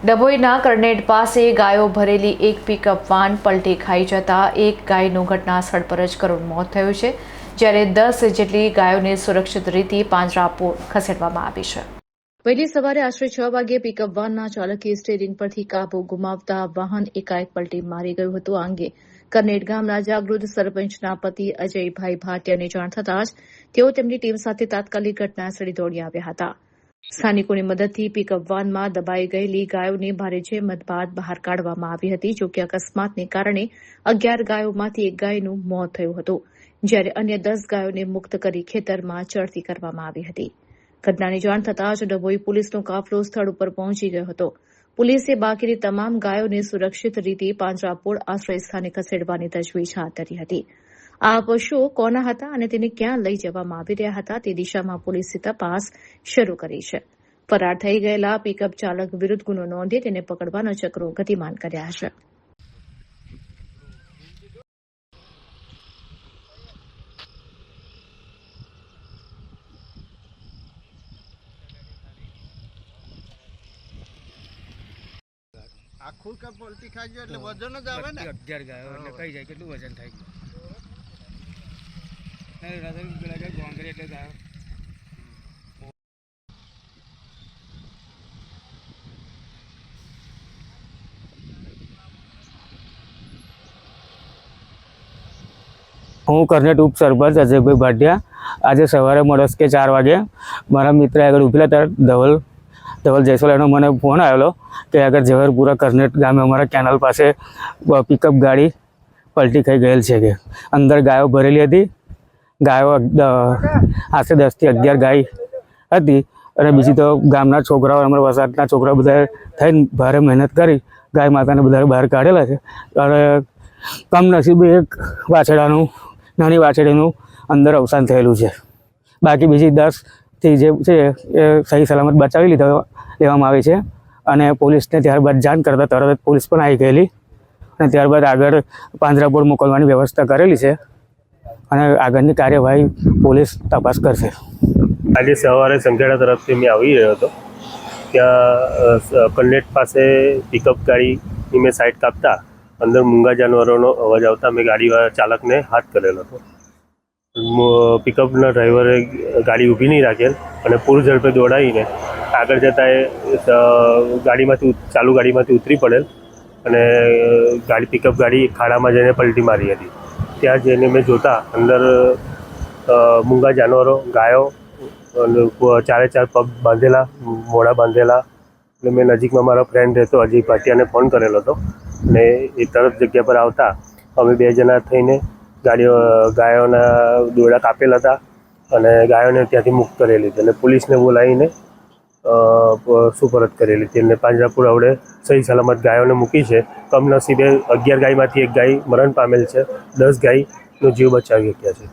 ડભોઈના કરનેટ પાસે ગાયો ભરેલી એક પિકઅપ વાન પલટી ખાઈ જતા એક ગાયનું ઘટના સ્થળ પર જ કરુણ મોત થયું છે, જ્યારે 10 જેટલી ગાયોને સુરક્ષિત રીતે પાંજરાપોળ ખસેડવામાં આવી છે। વહેલી સવારે આશરે 6 વાગ્યે પિકઅપ વાનના ચાલકે સ્ટીયરિંગ પરથી કાબુ ગુમાવતા વાહન એકાએક પલટી મારી ગયું હતું। આ અંગે કરનેટ ગામના જાગૃત સરપંચના પતિ અજયભાઈ ભાટિયાને જાણ થતાં જ તેઓ તેમની ટીમ સાથે તાત્કાલિક ઘટનાસ્થળે દોડી આવ્યા હતા। સ્થાનિકોની મદદથી પિકઅપ વાનમાં દબાઈ ગયેલી ગાયોને ભારે જહેમત બાદ બહાર કાઢવામાં આવી હતી। જોકે અકસ્માતને કારણે 11 ગાયોમાંથી એક ગાયનું મોત થયું હતું, જ્યારે અન્ય 10 ગાયોને મુક્ત કરી ખેતરમાં ચડતી કરવામાં આવી હતી। ઘટનાની જાણ થતાં જ ડભોઈ પોલીસનો કાફલો સ્થળ ઉપર પહોંચી ગયો હતો। પોલીસે બાકીની તમામ ગાયોને સુરક્ષિત રીતે પાંજરાપોળ આશ્રય સ્થાને ખસેડવાની તજવીજ હાથ ધરી હતી। આ પશુઓ કોના હતા અને તેને ક્યાં લઈ જવામાં આવી રહ્યા હતા તે દિશામાં પોલીસે તપાસ શરૂ કરી છે। ફરાર થઈ ગયેલા પિકઅપ ચાલક વિરુદ્ધ ગુનો નોંધી તેને પકડવાના ચક્રો ગતિમાન કર્યા છે। આખું કે પલટી ખાઈ ગયો એટલે વજન જ આવે ને 11 ગાયો એટલે કઈ જાય કેટલું વજન થાય એ રાધન પેલા કે ગોંગરી એટલે ગાયો હું કરનેટ ઉપસરપંચ અજયભાઈ ભાટિયા આજે સવારે મળસ કે 4 વાગે મારા મિત્ર આગળ ઉભેલા ત્યારે ધવલ જયસ્વાલનો મને ફોન આવેલો કે આગળ ઝવેરપુરા કરનેટ ગામે અમારા કેનાલ પાસે પિકઅપ ગાડી પલટી ખાઈ ગયેલ છે કે અંદર ગાયો ભરેલી હતી। ગાયો આશરે 10 થી 11 ગાય હતી અને બીજી તો ગામના છોકરાઓ અમારા વસાહતના છોકરાઓ બધા થઈને ભારે મહેનત કરી ગાય માતાને બધા બહાર કાઢેલા છે અને કમનસીબે એક વાછડાનું નાની વાછડીનું અંદર અવસાન થયેલું છે। બાકી બીજી 10 થી જે છે એ સહી સલામત બચાવી લેવામાં આવી છે અને પોલીસને ત્યારબાદ જાણ કરતાં તરત જ પોલીસ પણ આવી ગયેલી અને ત્યારબાદ આગળ પાંજરાપોળ મોકલવાની વ્યવસ્થા કરેલી છે અને આગળની કાર્યવાહી પોલીસ તપાસ કરશે। આજે સવારે સંખેડા તરફથી મેં આવી રહ્યો હતો, ત્યાં કરનેટ પાસે પિકઅપ ગાડીની મેં સાઈડ કાપતા અંદર મૂંગા જાનવરોનો અવાજ આવતા મેં ગાડીવાળા ચાલકને હાથ કરેલો હતો। પિકઅપના ડ્રાઈવરે ગાડી ઊભી નહીં રાખેલ અને પૂર ઝડપે દોડાવીને આગળ જતાં એ ચાલુ ગાડીમાંથી ઉતરી પડેલ અને પિકઅપ ગાડી ખાડામાં જઈને પલટી મારી હતી। ત્યાં જઈને મેં જોતા અંદર મૂંગા જાનવરો ગાયો અને 4 પગ બાંધેલા, મોઢા બાંધેલા, એટલે મેં નજીકમાં મારો ફ્રેન્ડ રહેતો અજય ભાટિયાને ફોન કરેલો હતો અને એ તરત જગ્યા પર આવતા અમે 2 જણા થઈને ગાયોના દોરડા કાપેલા હતા અને ગાયોને ત્યાંથી મુક્ત કરેલી હતી અને પોલીસને બોલાવીને સુપરત કરેલી હતી અને પાંજરાપોળ આવડે સહી સલામત ગાયોને મૂકી છે। કમનસીબે 11 ગાયમાંથી એક ગાય મરણ પામેલ છે, 10 ગાયનો જીવ બચાવી શક્યા છે।